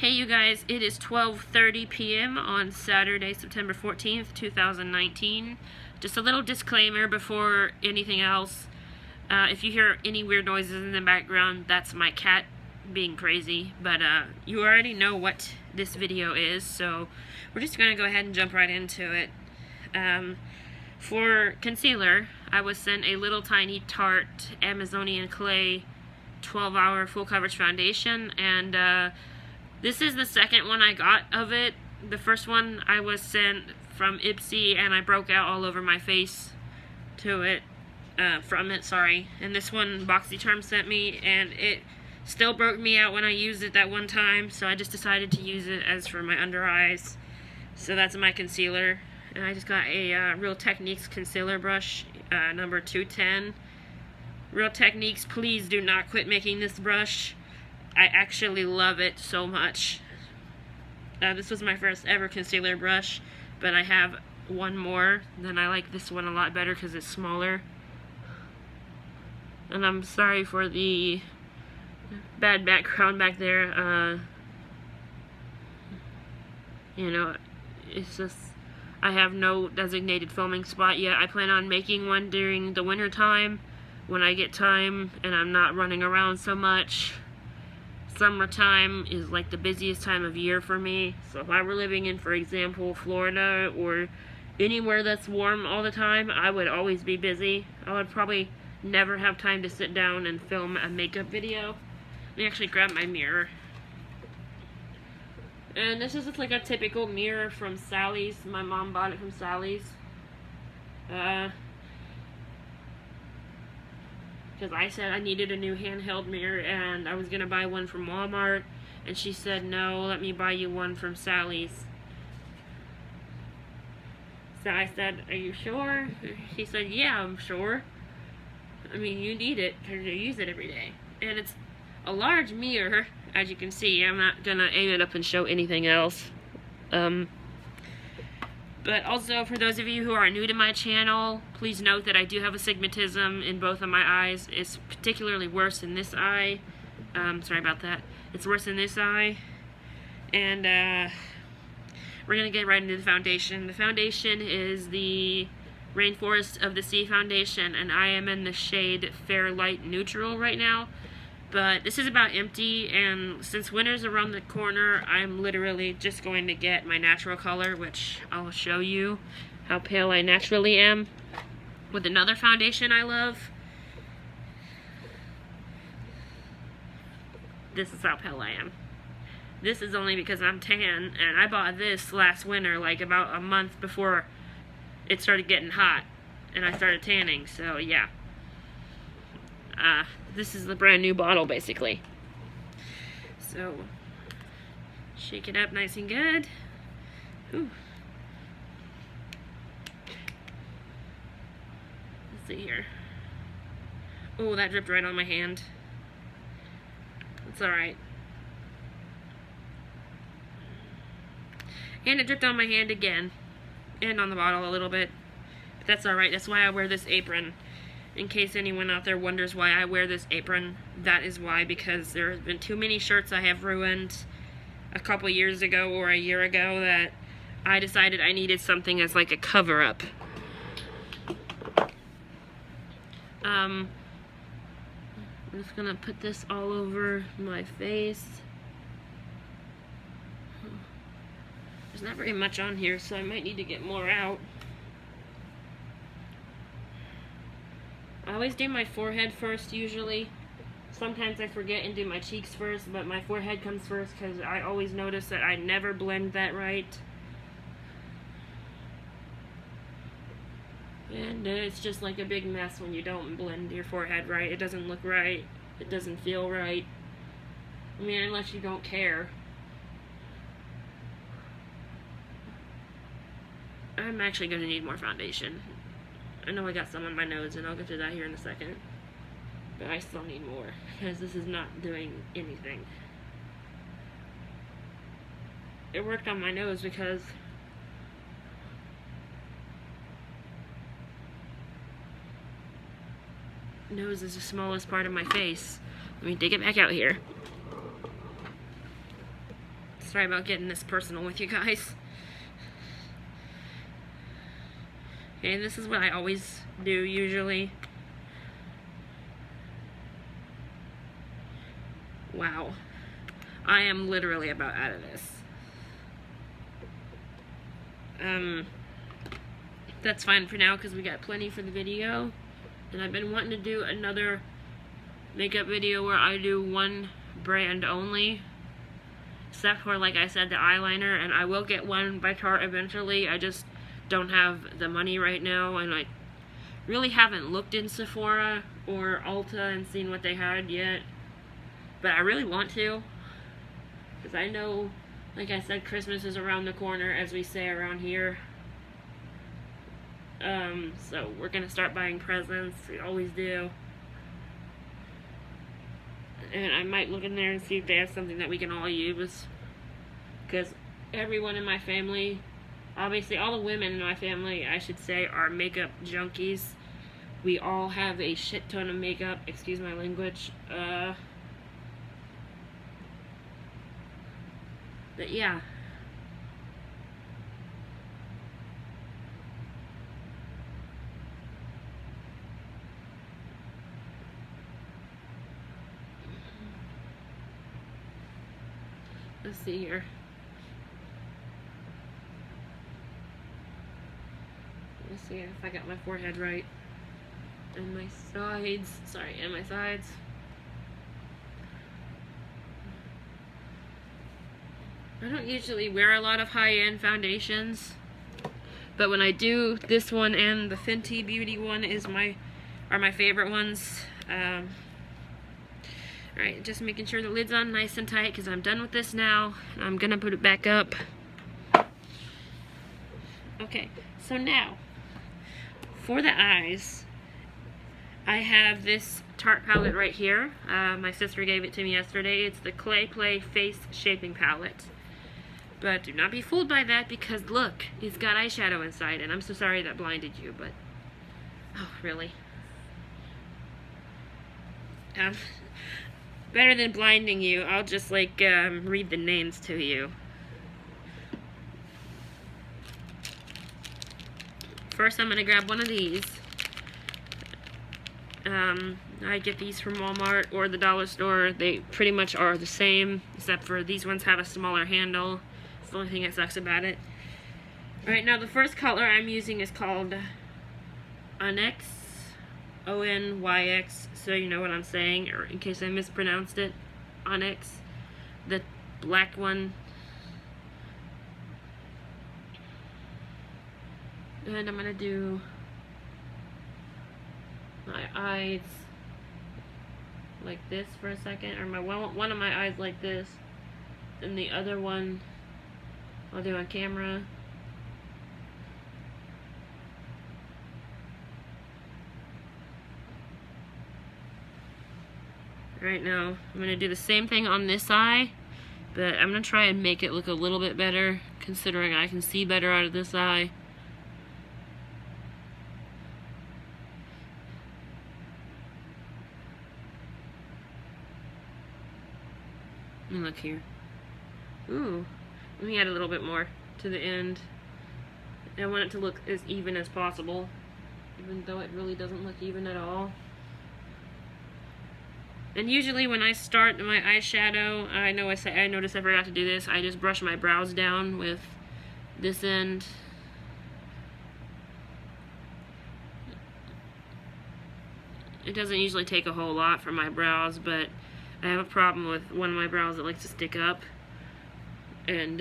Hey you guys, it is 12:30 p.m. on Saturday, September 14th, 2019. Just a little disclaimer before anything else. If you hear any weird noises in the background, that's my cat being crazy. But you already know what this video is, so we're just going to go ahead and jump right into it. For concealer, I was sent a little tiny Tarte Amazonian Clay 12-hour full coverage foundation, and this is the second one I got of it. The first one I was sent from Ipsy, and I broke out all over my face from it, sorry. And this one BoxyCharm sent me, and it still broke me out when I used it that one time, so I just decided to use it as for my under eyes. So that's my concealer. And I just got a Real Techniques concealer brush, number 210. Real Techniques, please do not quit making this brush. I actually love it so much. This was my first ever concealer brush, but I have one more, and I like this one a lot better because it's smaller. And I'm sorry for the bad background back there. You know, it's just, I have no designated filming spot yet. I plan on making one during the winter time when I get time and I'm not running around so much. Summertime is like the busiest time of year for me. So if I were living in, for example, Florida or anywhere that's warm all the time, I would always be busy. I would probably never have time to sit down and film a makeup video. Let me actually grab my mirror. And this is just like a typical mirror from Sally's. My mom bought it from Sally's. Because I said I needed a new handheld mirror, and I was going to buy one from Walmart, and she said, no, let me buy you one from Sally's. So I said, are you sure? She said, yeah, I'm sure. I mean, you need it because you use it every day. And it's a large mirror, as you can see. I'm not going to aim it up and show anything else. But also, for those of you who are new to my channel, please note that I do have astigmatism in both of my eyes. It's particularly worse in this eye. Sorry about that. It's worse in this eye. And we're going to get right into the foundation. The foundation is the Rainforest of the Sea foundation, and I am in the shade Fair Light Neutral right now. But this is about empty, and since winter's around the corner, I'm literally just going to get my natural color, which I'll show you how pale I naturally am, with another foundation I love. This is how pale I am. This is only because I'm tan, and I bought this last winter, like about a month before it started getting hot, and I started tanning, so yeah. This is the brand new bottle, basically. So, shake it up nice and good. Ooh. Let's see here. Oh, that dripped right on my hand. It's alright. And it dripped on my hand again. And on the bottle a little bit. But that's alright. That's why I wear this apron. In case anyone out there wonders why I wear this apron, that is why, because there have been too many shirts I have ruined a couple years ago or a year ago that I decided I needed something as like a cover-up. I'm just gonna put this all over my face. There's not very much on here, so I might need to get more out. I always do my forehead first, usually. Sometimes I forget and do my cheeks first, but my forehead comes first because I always notice that I never blend that right. And it's just like a big mess when you don't blend your forehead right. It doesn't look right. It doesn't feel right. I mean, unless you don't care. I'm actually going to need more foundation. I know I got some on my nose, and I'll get to that here in a second. But I still need more, because this is not doing anything. It worked on my nose because nose is the smallest part of my face. Let me dig it back out here. Sorry about getting this personal with you guys. Okay, this is what I always do usually. Wow. I am literally about out of this. That's fine for now because we got plenty for the video. And I've been wanting to do another makeup video where I do one brand only. Except for, like I said, the eyeliner. And I will get one by Tarte eventually. I just don't have the money right now. And I really haven't looked in Sephora or Ulta and seen what they had yet. But I really want to. Because I know, like I said, Christmas is around the corner, as we say around here. So we're going to start buying presents. We always do. And I might look in there and see if they have something that we can all use. Because everyone in my family, obviously all the women in my family, I should say, are makeup junkies. We all have a shit ton of makeup. Excuse my language. But yeah. Let's see here. Let's see if I got my forehead right. And my sides. Sorry, and my sides. I don't usually wear a lot of high-end foundations. But when I do, this one and the Fenty Beauty one are my favorite ones. Alright, just making sure the lid's on nice and tight because I'm done with this now. I'm gonna put it back up. Okay, so now, for the eyes, I have this Tarte palette right here. My sister gave it to me yesterday. It's the Clay Play Face Shaping Palette. But do not be fooled by that because look, it's got eyeshadow inside. And I'm so sorry that blinded you, but... Oh, really? Better than blinding you, I'll just like read the names to you. First I'm gonna grab one of these. I get these from Walmart or the dollar store. They pretty much are the same, except for these ones have a smaller handle. It's the only thing that sucks about it. Alright, now the first color I'm using is called Onyx. O-N-Y-X, so you know what I'm saying, or in case I mispronounced it, Onyx, the black one. And I'm gonna do my eyes like this for a second, or one of my eyes like this, and the other one I'll do on camera. Right now, I'm going to do the same thing on this eye, but I'm going to try and make it look a little bit better, considering I can see better out of this eye. And look here. Ooh, let me add a little bit more to the end. I want it to look as even as possible, even though it really doesn't look even at all. And usually when I start my eyeshadow, I notice I forgot to do this. I just brush my brows down with this end. It doesn't usually take a whole lot for my brows, but I have a problem with one of my brows that likes to stick up. And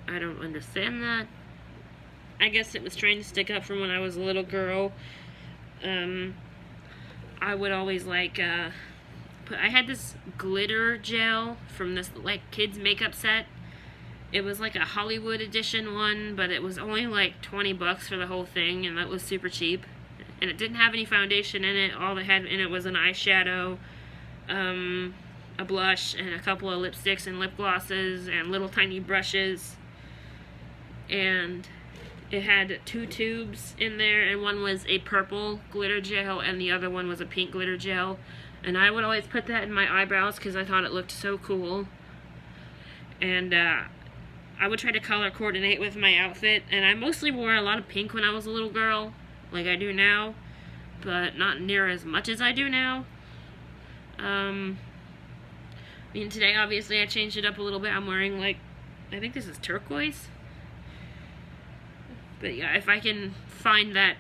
I don't understand that. I guess it was trained to stick up from when I was a little girl. I would always like... I had this glitter gel from this like kids makeup set. It was like a Hollywood edition one, but it was only like 20 bucks for the whole thing, and that was super cheap. And it didn't have any foundation in it. All it had in it was an eyeshadow, a blush, and a couple of lipsticks and lip glosses and little tiny brushes. And it had 2 tubes in there, and one was a purple glitter gel and the other one was a pink glitter gel. And I would always put that in my eyebrows because I thought it looked so cool. And I would try to color coordinate with my outfit, and I mostly wore a lot of pink when I was a little girl, like I do now, but not near as much as I do now. I mean, today obviously I changed it up a little bit. I'm wearing, like, I think this is turquoise. But yeah, if I can find that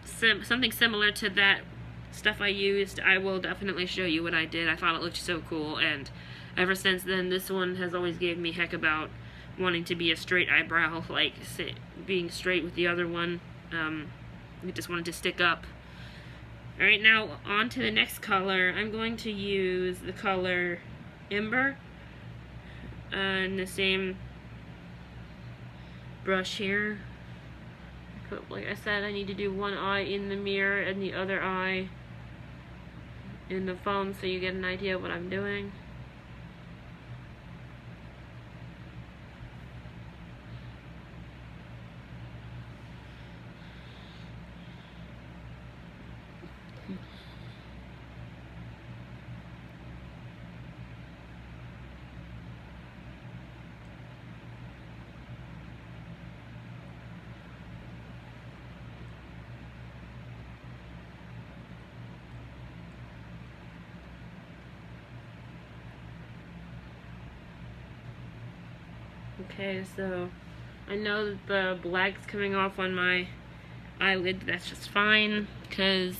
something similar to that stuff I used, I will definitely show you what I did. I thought it looked so cool, and ever since then, this one has always gave me heck about wanting to be a straight eyebrow, like being straight with the other one. I just wanted to stick up. Alright, now on to the next color. I'm going to use the color Ember and the same brush here. Like I said, I need to do one eye in the mirror and the other eye in the phone so you get an idea of what I'm doing. Okay, so I know that the black's coming off on my eyelid. That's just fine, because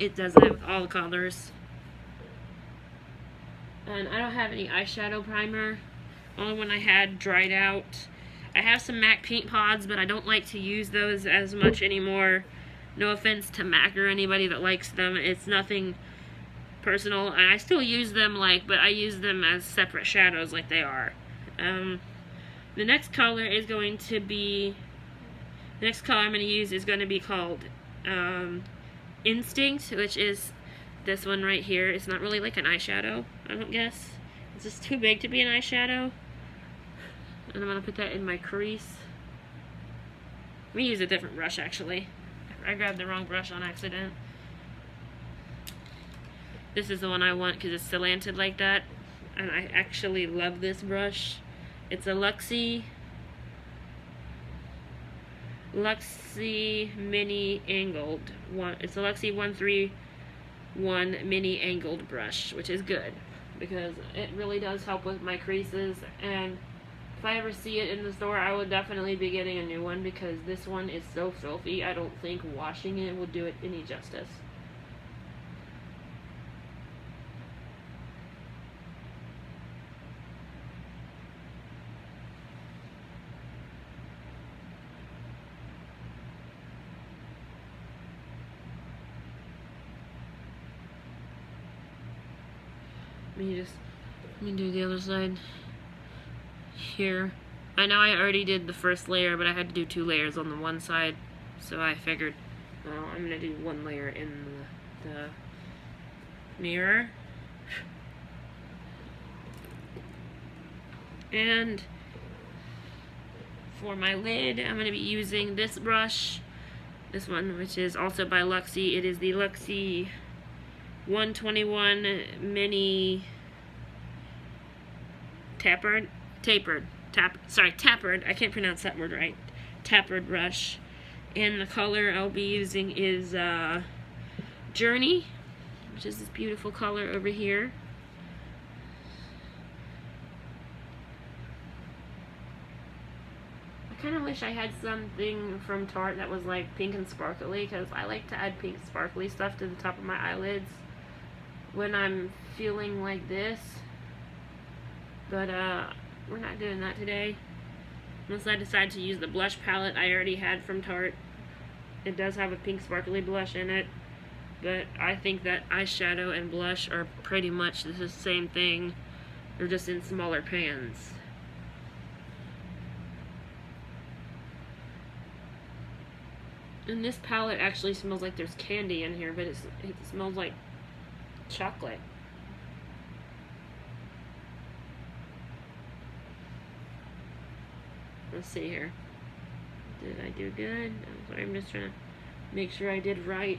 it does that with all the colors. And I don't have any eyeshadow primer. Only one I had dried out. I have some MAC paint pods, but I don't like to use those as much anymore. No offense to MAC or anybody that likes them. It's nothing personal. And I still use them, but I use them as separate shadows like they are. The next color is going to be, the next color I'm going to use is going to be called Instinct, which is this one right here. It's not really like an eyeshadow, I don't guess. It's just too big to be an eyeshadow. And I'm going to put that in my crease. Let me use a different brush, actually. I grabbed the wrong brush on accident. This is the one I want because it's slanted like that. And I actually love this brush. It's a Luxie Mini Angled one. It's a Luxie 131 Mini Angled brush, which is good because it really does help with my creases. And if I ever see it in the store, I would definitely be getting a new one because this one is so filthy. I don't think washing it will do it any justice. Let me do the other side here. I know I already did the first layer, but I had to do 2 layers on the one side, so I figured, well, I'm gonna do 1 layer in the mirror. And for my lid, I'm gonna be using this brush, this one, which is also by Luxie. It is the Luxie 121 Mini Tapered. I can't pronounce that word right. Tapered brush. And the color I'll be using is Journey, which is this beautiful color over here. I kind of wish I had something from Tarte that was like pink and sparkly, because I like to add pink sparkly stuff to the top of my eyelids when I'm feeling like this. But we're not doing that today. Unless I decide to use the blush palette I already had from Tarte. It does have a pink sparkly blush in it, but I think that eyeshadow and blush are pretty much the same thing. They're just in smaller pans. And this palette actually smells like there's candy in here, but it smells like chocolate. Let's see here. Did I do good? I'm sorry, I'm just trying to make sure I did right.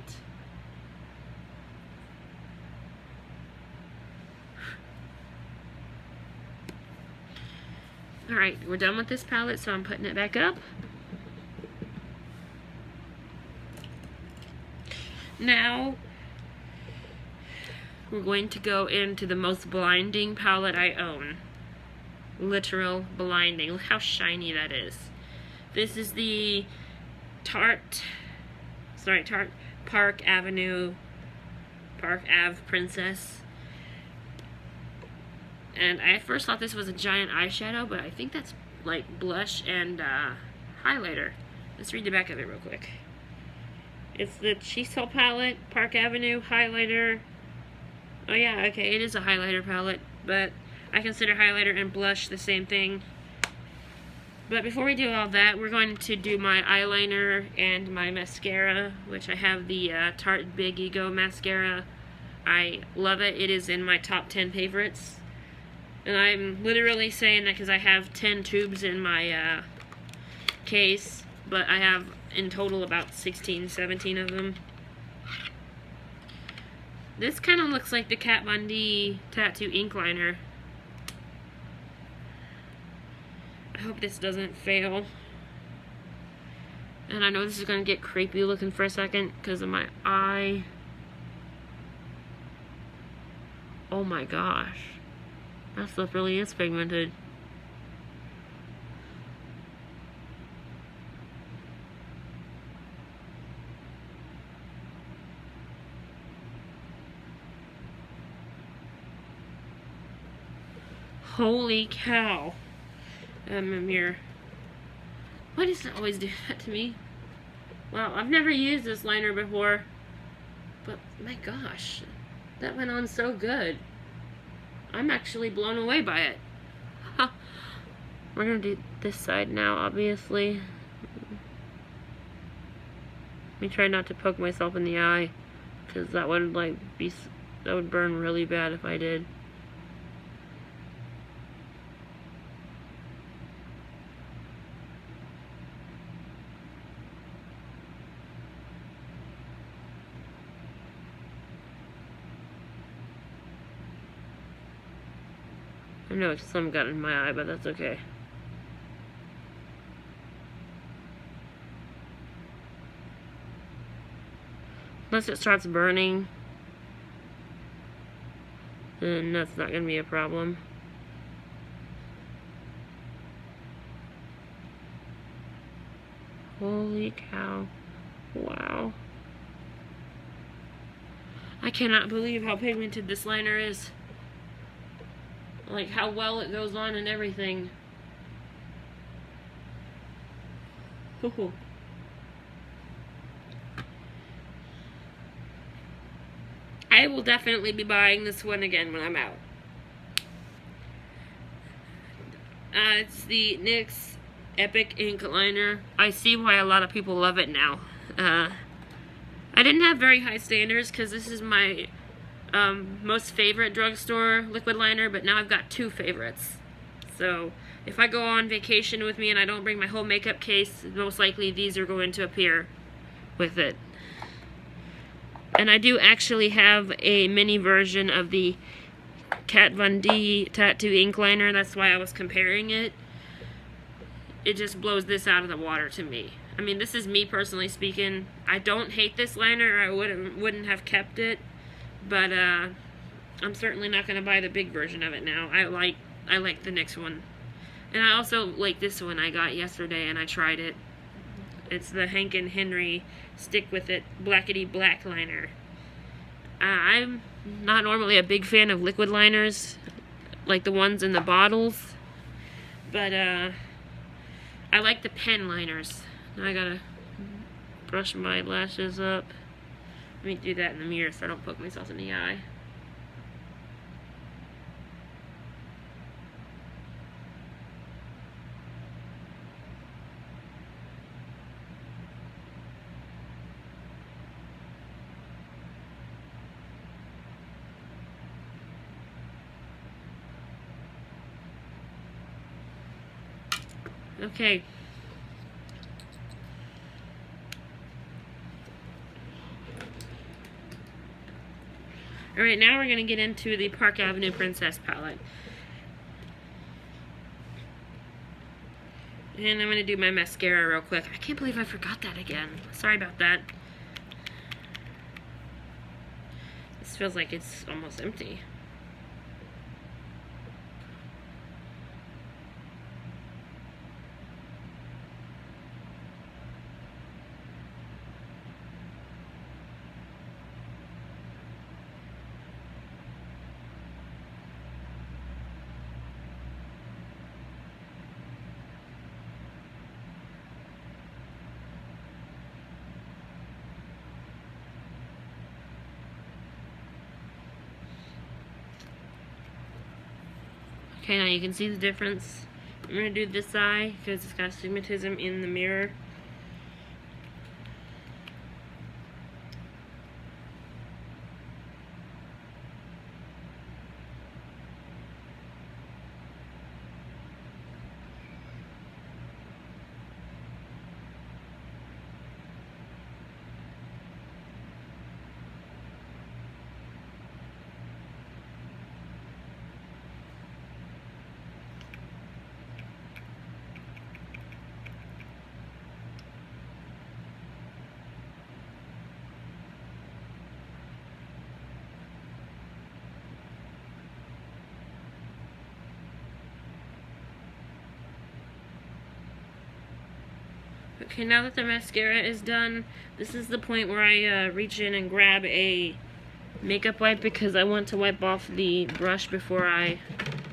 Alright, we're done with this palette, so I'm putting it back up. Now, we're going to go into the most blinding palette I own. Literal blinding. Look how shiny that is. This is the Tarte Park Ave Princess. And I at first thought this was a giant eyeshadow, but I think that's like blush and highlighter. Let's read the back of it real quick. It's the Chisel palette, Park Avenue highlighter. Oh yeah, okay, it is a highlighter palette, but I consider highlighter and blush the same thing. But before we do all that, we're going to do my eyeliner and my mascara, which I have the Tarte Big Ego mascara. I love it. It is in my top 10 favorites. And I'm literally saying that because I have 10 tubes in my case, but I have in total about 16, 17 of them. This kind of looks like the Kat Von D Tattoo ink liner. I hope this doesn't fail. And I know this is going to get creepy looking for a second because of my eye. Oh my gosh. That stuff really is pigmented. Holy cow. A mirror. Why does it always do that to me? Wow, I've never used this liner before. But my gosh, that went on so good. I'm actually blown away by it. Huh. We're gonna do this side now, obviously. Let me try not to poke myself in the eye, because that would that would burn really bad if I did. I know some got in my eye, but that's okay. Unless it starts burning, then that's not going to be a problem. Holy cow. Wow. I cannot believe how pigmented this liner is. Like how well it goes on and everything. Ooh. I will definitely be buying this one again when I'm out. It's the NYX Epic Ink Liner. I see why a lot of people love it now. I didn't have very high standards because this is my most favorite drugstore liquid liner, but now I've got two favorites. So if I go on vacation with me and I don't bring my whole makeup case, most likely these are going to appear with it. And I do actually have a mini version of the Kat Von D Tattoo ink liner. That's why I was comparing it. It just blows this out of the water to me. I mean, this is me personally speaking. I don't hate this liner. I wouldn't have kept it. But I'm certainly not going to buy the big version of it now. I like the NYX one. And I also like this one I got yesterday and I tried it. It's the Hank and Henry Stick With It Blackety Black liner. I'm not normally a big fan of liquid liners, like the ones in the bottles. But I like the pen liners. Now I gotta brush my lashes up. Let me do that in the mirror so I don't poke myself in the eye. Okay. Alright, now we're going to get into the Park Avenue Princess palette. And I'm going to do my mascara real quick. I can't believe I forgot that again. Sorry about that. This feels like it's almost empty. Okay, now you can see the difference. I'm going to do this eye because it's got astigmatism in the mirror. Okay, now that the mascara is done, this is the point where I reach in and grab a makeup wipe because I want to wipe off the brush before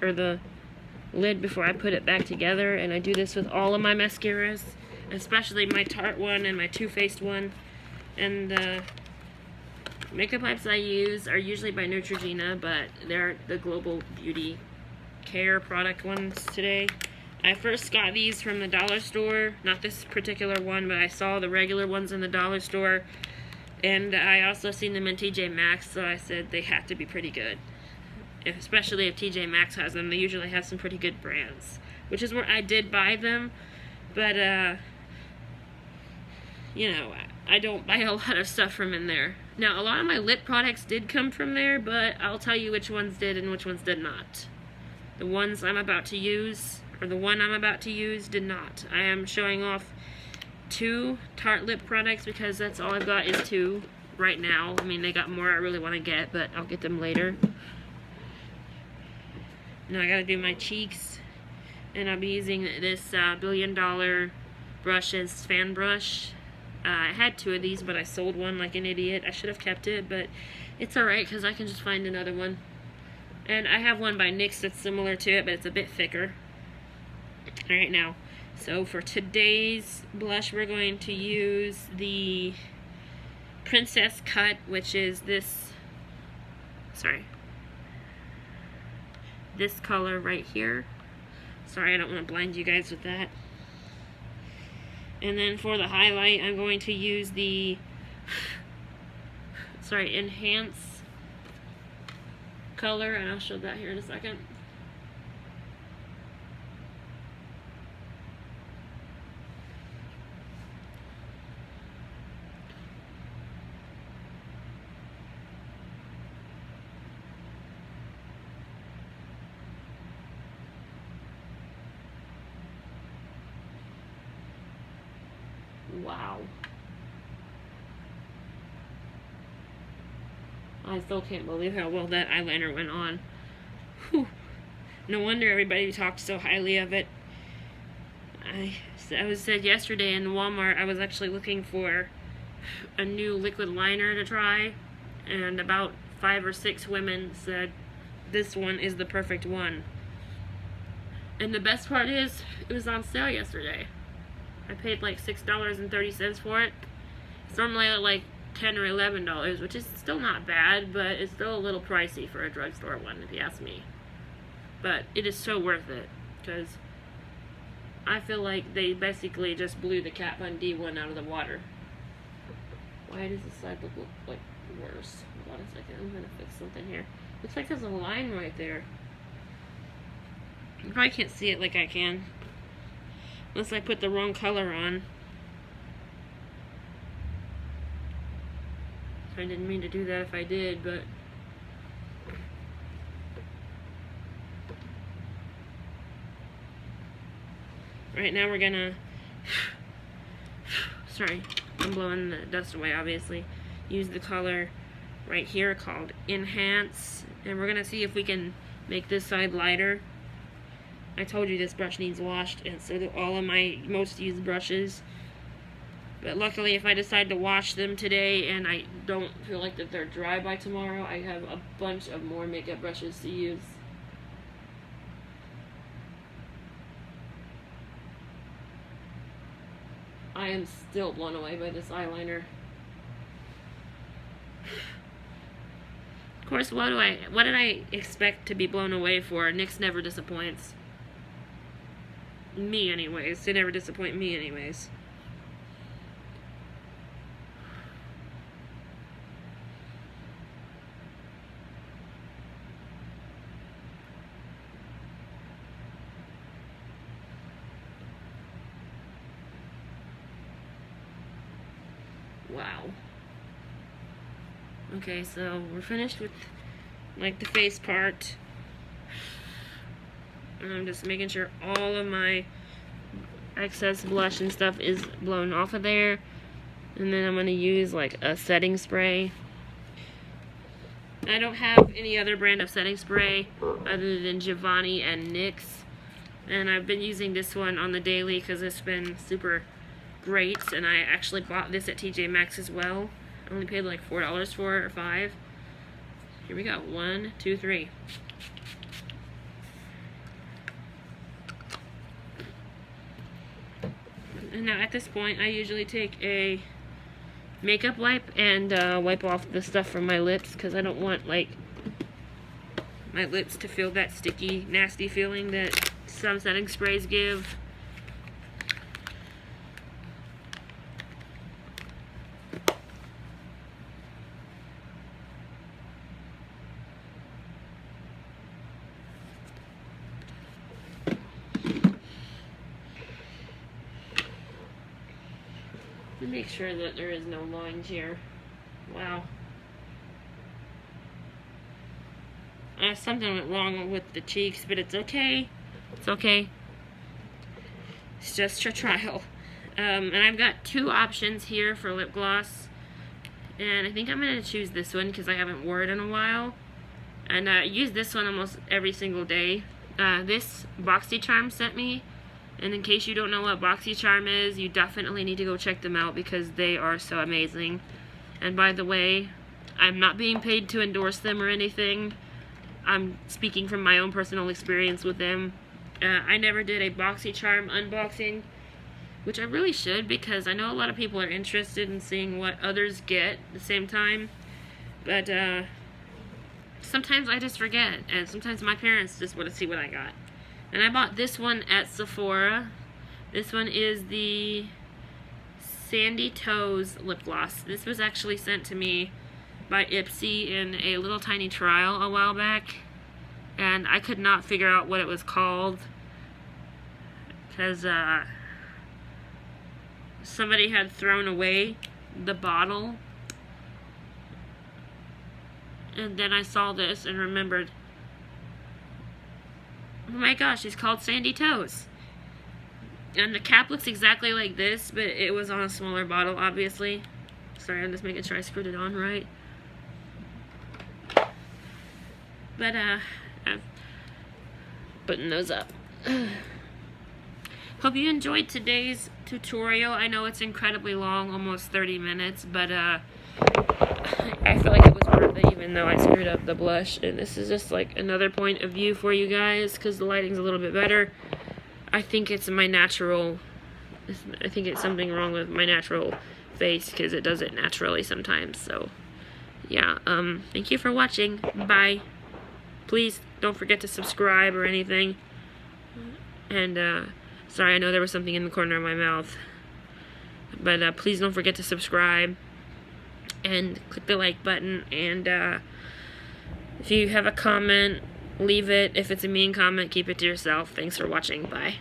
or the lid before I put it back together. And I do this with all of my mascaras, especially my Tarte one and my Too Faced one. And the makeup wipes I use are usually by Neutrogena, but they're the Global Beauty Care product ones today. I first got these from the dollar store, not this particular one, but I saw the regular ones in the dollar store, and I also seen them in TJ Maxx, so I said they had to be pretty good. Especially if TJ Maxx has them, they usually have some pretty good brands, which is where I did buy them, but you know, I don't buy a lot of stuff from in there. Now, a lot of my lip products did come from there, but I'll tell you which ones did and which ones did not. The ones I'm about to use, or the one I'm about to use, did not. I am showing off 2 Tarte lip products because that's all I've got is 2 right now. I mean, they got more I really want to get, but I'll get them later. Now I gotta do my cheeks, and I'll be using this $1 billion brushes fan brush. I had 2 of these, but I sold one like an idiot. I should have kept it, but it's alright because I can just find another one. And I have one by NYX that's similar to it, but it's a bit thicker. Alright, now, so for today's blush, we're going to use the Princess Cut, which is this color right here. Sorry, I don't want to blind you guys with that. And then for the highlight, I'm going to use the Enhance color, and I'll show that here in a second. Wow. I still can't believe how well that eyeliner went on. Whew. No wonder everybody talked so highly of it. I said yesterday in Walmart I was actually looking for a new liquid liner to try, and about 5 or 6 women said this one is the perfect one. And the best part is, it was on sale yesterday. I paid like $6.30 for it. It's normally like $10 or $11, which is still not bad, but it's still a little pricey for a drugstore one, if you ask me. But it is so worth it, because I feel like they basically just blew the Kat Von D one out of the water. Why does this side look like worse? Hold on a second, I'm gonna fix something here. Looks like there's a line right there. You probably can't see it like I can, unless I put the wrong color on. I didn't mean to do that if I did, but right now we're gonna, sorry, I'm blowing the dust away obviously, use the color right here called Enhance, and we're gonna see if we can make this side lighter. I told you this brush needs washed, and so do all of my most used brushes. But luckily, if I decide to wash them today and I don't feel like that they're dry by tomorrow, I have a bunch of more makeup brushes to use. I am still blown away by this eyeliner. Of course, what did I expect to be blown away for? NYX never disappoints. Me anyways. They never disappoint me anyways. Wow. Okay, so we're finished with like the face part. And I'm just making sure all of my excess blush and stuff is blown off of there. And then I'm going to use like a setting spray. I don't have any other brand of setting spray other than Giovanni and NYX. And I've been using this one on the daily because it's been super great. And I actually bought this at TJ Maxx as well. I only paid like $4 for it, or $5. Here we go. 1, 2, 3. And now at this point, I usually take a makeup wipe and wipe off the stuff from my lips because I don't want like my lips to feel that sticky, nasty feeling that some setting sprays give. Make sure that there is no lines here. Wow. Something went wrong with the cheeks, but it's okay. It's okay. It's just a trial. And I've got 2 options here for lip gloss. And I think I'm going to choose this one because I haven't worn it in a while. And I use this one almost every single day. This BoxyCharm sent me. And in case you don't know what BoxyCharm is, you definitely need to go check them out because they are so amazing. And by the way, I'm not being paid to endorse them or anything. I'm speaking from my own personal experience with them. I never did a BoxyCharm unboxing, which I really should because I know a lot of people are interested in seeing what others get at the same time. But sometimes I just forget, and sometimes my parents just want to see what I got. And I bought this one at Sephora. This one is the Sandy Toes lip gloss. This was actually sent to me by Ipsy in a little tiny trial a while back. And I could not figure out what it was called. Because somebody had thrown away the bottle. And then I saw this and remembered, oh my gosh, it's called Sandy Toes. And the cap looks exactly like this, but it was on a smaller bottle, obviously. Sorry, I'm just making sure I screwed it on right. But, I'm putting those up. Hope you enjoyed today's tutorial. I know it's incredibly long, almost 30 minutes, but, I feel like it was worth it even though I screwed up the blush. And this is just like another point of view for you guys because the lighting's a little bit better. I think it's my natural, I think it's something wrong with my natural face because it does it naturally sometimes. So yeah, thank you for watching. Bye. Please don't forget to subscribe or anything. And sorry, I know there was something in the corner of my mouth, but please don't forget to subscribe and click the like button. And if you have a comment, leave it. If it's a mean comment, keep it to yourself. Thanks for watching. Bye.